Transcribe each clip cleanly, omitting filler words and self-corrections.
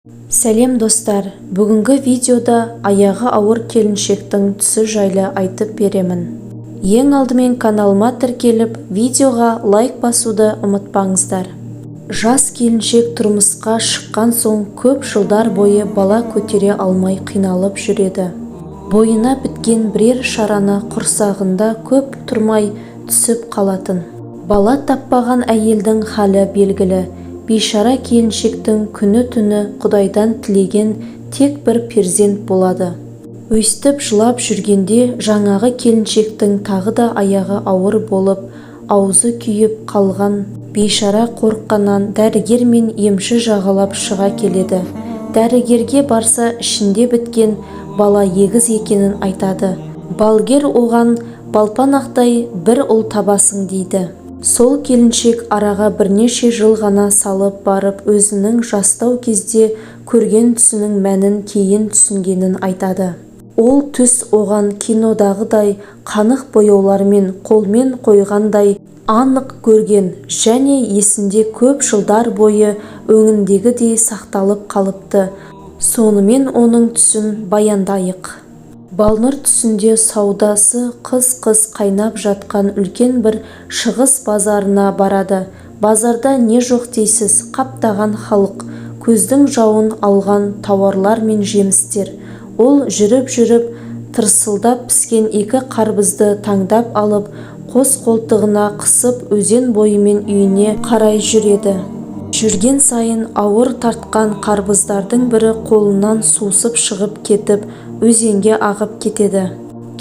Сәлем достар, бүгінгі видеода аяғы ауыр келіншектің түсі жайлы айтып беремін. Ең алдымен каналыма тіркеліп, видеоға лайк басуды ұмытпаңыздар. Жас келіншек тұрмысқа шыққан соң көп жылдар бойы бала көтере алмай қиналып жүреді. Бойына біткен бірер шараны құрсағында көп тұрмай түсіп қалатын. Бала таппаған әйелдің халі белгілі. Бейшара келіншектің күні-түні Құдайдан тілеген тек бір перзент болады. Өйстіп жылап жүргенде жаңағы келіншектің тағы да аяғы ауыр болып, аузы күйіп қалған. Бейшара қорыққаннан дәрігер мен емші жағалап шыға келеді. Дәрігерге барса ішінде біткен бала егіз екенін айтады. Балгер оған балпанақтай бір ұл табасың дейді. Сол келіншек араға бірнеше жыл ғана салып барып өзінің жастау кезде көрген түсінің мәнін кейін түсінгенін айтады. Ол түс оған кинодағыдай қанық бояулармен қолмен қойғандай анық көрген және есінде көп жылдар бойы өңіндегідей сақталып қалыпты. Сонымен оның түсін баяндайық. Балнұр түсінде саудасы қыз қайнап жатқан үлкен бір шығыс базарына барады. Базарда не жоқ дейсіз, қаптаған халық, көздің жауын алған тауарлар мен жемістер. Ол жүріп тырсылдап піскен екі қарбызды таңдап алып, қос қолтығына қысып өзен бойымен үйіне қарай жүреді. Жүрген сайын ауыр тартқан қарбыздардың бірі қолынан сусып шығып кетіп, өзенге ағып кетеді.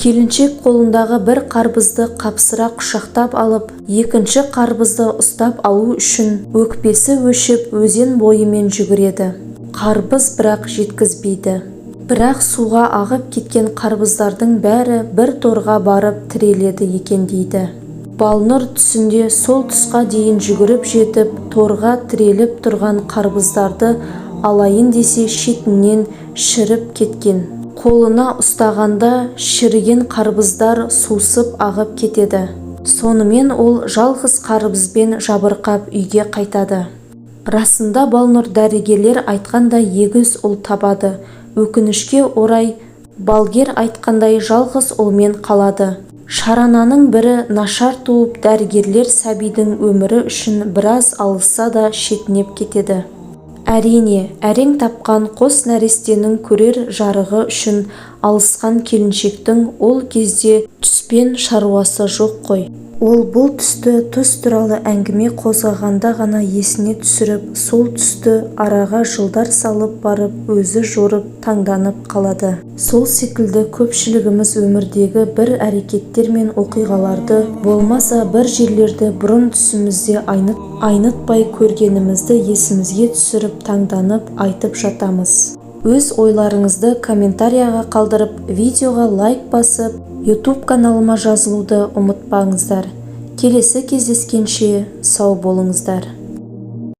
Келіншек қолындағы бір қарбызды қапсыра құшақтап алып, екінші қарбызды ұстап алу үшін өкпесі өшіп өзен бойымен жүгіреді. Қарбыз бірақ жеткізбейді. Бірақ суға ағып кеткен қарбыздардың бәрі бір торға барып тіреледі екен дейді. Балнұр түсінде сол тұсқа дейін жүгіріп жетіп, торға тіреліп тұрған қарбыздарды алайын десе шетінен шіріп кеткен. Қолына ұстағанда шіріген қарбыздар сусып ағып кетеді. Сонымен ол жалғыз қарбызбен жабырқап үйге қайтады. Расында Балнұр дәрігерлер айтқандай егіз ұл табады. Өкінішке орай балгер айтқандай жалғыз ұлмен қалады. Шарананың бірі нашар туып, дәрігерлер сәбидің өмірі үшін біраз алысса да шетінеп кетеді. Әрине, әрең тапқан қос нәрестенің көрер жарығы үшін алысқан келіншектің ол кезде түспен шаруасы жоқ қой. Ол бұл түс туралы әңгіме қозғағанда ғана есіне түсіріп, сол түсті араға жылдар салып барып, өзі жорып, таңданып қалады. Сол секілді көпшілігіміз өмірдегі бір әрекеттер мен оқиғаларды, болмаса бір жерлерді бұрын түсімізде айнытпай көргенімізді есімізге түсіріп, таңданып айтып жатамыз. Өз ойларыңызды комментарияға қалдырып, видеоға лайк басып, YouTube каналыма жазылуды ұмытпаңыздар. Келесі кездескенше сау болыңыздар.